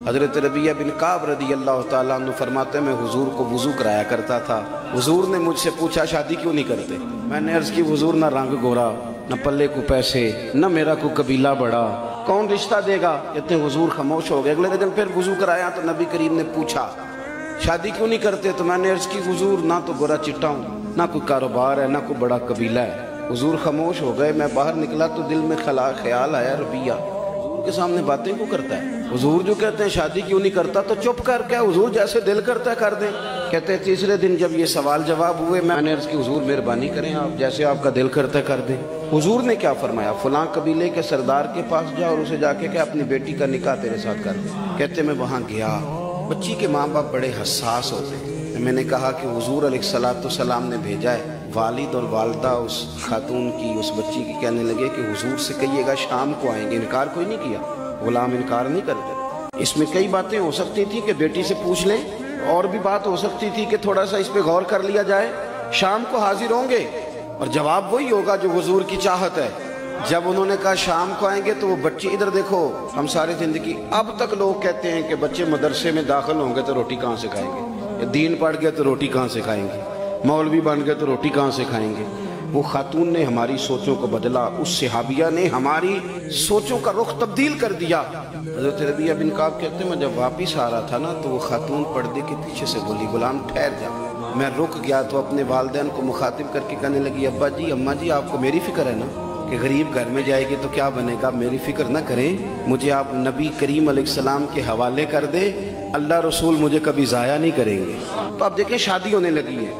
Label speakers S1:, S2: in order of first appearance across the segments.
S1: حضرت ربیہ بن کعب رضی اللہ تعالیٰ عنہ فرماتے ہیں میں حضور کو وضو کرایا کرتا تھا۔ حضور نے مجھ سے پوچھا شادی کیوں نہیں کرتے؟ میں نے عرض کی حضور نہ رنگ گورا، نہ پلے کو پیسے، نہ میرا کوئی قبیلہ بڑا، کون رشتہ دے گا؟ کہتے ہیں حضور خاموش ہو گئے۔ اگلے دن پھر وضو کرایا تو نبی کریم نے پوچھا شادی کیوں نہیں کرتے؟ تو میں نے عرض کی حضور نہ تو گورا چٹا ہوں، نہ کوئی کاروبار ہے، نہ کوئی بڑا قبیلہ ہے۔ حضور خاموش ہو گئے۔ میں باہر نکلا تو دل میں خیال آیا ربیہ حضور کے سامنے باتیں کیوں کرتا ہے؟ حضور جو کہتے ہیں شادی کیوں نہیں کرتا تو چپ کر کے حضور جیسے دل کرتا ہے کر دیں۔ کہتے ہیں تیسرے دن جب یہ سوال جواب ہوئے میں نے عرض کی حضور مہربانی کریں آپ جیسے آپ کا دل کرتا ہے کر دیں۔ حضور نے کیا فرمایا؟ فلاں قبیلے کے سردار کے پاس جا اور اسے جا کے کہ اپنی بیٹی کا نکاح تیرے ساتھ کر دیں۔ کہتے میں وہاں گیا۔ بچی کے ماں باپ بڑے حساس ہوتے ہیں۔ میں نے کہا کہ حضور علیہ السلام نے بھیجا ہے۔ والد اور والدہ اس خاتون کی اس بچی کی کہنے لگے کہ حضور سے کہیے گا شام کو آئیں گے۔ انکار کوئی نہیں کیا، غلام انکار نہیں کرتے۔ اس میں کئی باتیں ہو سکتی تھی کہ بیٹی سے پوچھ لیں، اور بھی بات ہو سکتی تھی کہ تھوڑا سا اس پہ غور کر لیا جائے۔ شام کو حاضر ہوں گے اور جواب وہی ہوگا جو حضور کی چاہت ہے۔ جب انہوں نے کہا شام کو آئیں گے تو وہ بچی ادھر دیکھو، ہم ساری زندگی اب تک لوگ کہتے ہیں کہ بچے مدرسے میں داخل ہوں گے تو روٹی کہاں سے کھائیں گے، دین پڑھ گئے تو روٹی کہاں سے کھائیں گے، مولوی بن گئے تو روٹی کہاں سے کھائیں گے۔ وہ خاتون نے ہماری سوچوں کو بدلا، اس صحابیہ نے ہماری سوچوں کا رخ تبدیل کر دیا۔ حضرت ربیہ بن کعب کہتے ہیں میں جب واپس آ رہا تھا نا تو وہ خاتون پردے کے پیچھے سے بولی غلام ٹھہر جا۔ میں رک گیا تو اپنے والدین کو مخاطب کر کے کہنے لگی ابا جی اماں جی آپ کو میری فکر ہے نا کہ غریب گھر میں جائے گی تو کیا بنے گا، میری فکر نہ کریں، مجھے آپ نبی کریم علیہ السلام کے حوالے کر دیں، اللہ رسول مجھے کبھی ضائع نہیں کریں گے۔ تو اب دیکھیں شادی ہونے لگی ہے۔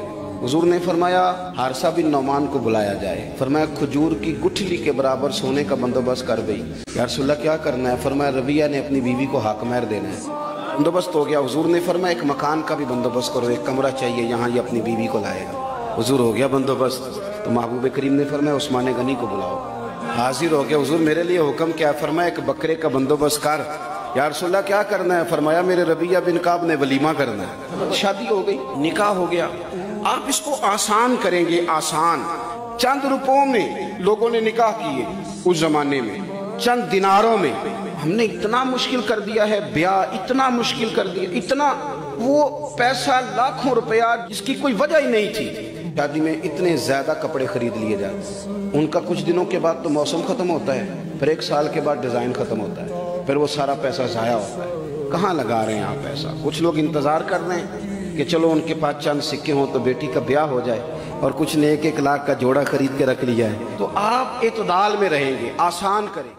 S1: حضور نے فرمایا حارثہ بن نعمان کو بلایا جائے۔ فرمایا کھجور کی گٹھلی کے برابر سونے کا بندوبست کر گئی۔ یا رسول اللہ کیا کرنا ہے؟ فرمایا ربیہ نے اپنی بیوی کو حق مہر دینا ہے۔ بندوبست ہو گیا۔ حضور نے فرمایا ایک مکان کا بھی بندوبست کرو، ایک کمرہ چاہیے یہاں یہ اپنی بیوی کو لائے گا۔ حضور ہو گیا بندوبست۔ تو محبوب کریم نے فرمایا عثمان غنی کو بلاؤ۔ حاضر ہو گیا۔ حضور میرے لیے حکم کیا؟ فرمایا ایک بکرے کا بندوبست کر۔ یا رسول اللہ کیا کرنا ہے؟ فرمایا میرے ربیہ بن کعب نے ولیمہ کرنا ہے۔ شادی ہو گئی، نکاح ہو گیا۔ آپ اس کو آسان کریں گے، آسان چند روپوں میں لوگوں نے نکاح کیے اس زمانے میں، چند دیناروں میں۔ ہم نے اتنا مشکل کر دیا ہے بیاہ، اتنا مشکل کر دیا، اتنا وہ پیسہ لاکھوں روپیہ جس کی کوئی وجہ ہی نہیں تھی۔ شادی میں اتنے زیادہ کپڑے خرید لیے جاتے، ان کا کچھ دنوں کے بعد تو موسم ختم ہوتا ہے، پھر ایک سال کے بعد ڈیزائن ختم ہوتا ہے، پھر وہ سارا پیسہ ضائع ہوتا ہے۔ کہاں لگا رہے ہیں آپ پیسہ؟ کچھ لوگ انتظار کر رہے ہیں کہ چلو ان کے پاس چند سکے ہوں تو بیٹی کا بیاہ ہو جائے، اور کچھ نے 1-1 لاکھ کا جوڑا خرید کے رکھ لیا ہے۔ تو آپ اعتدال میں رہیں گے، آسان کریں۔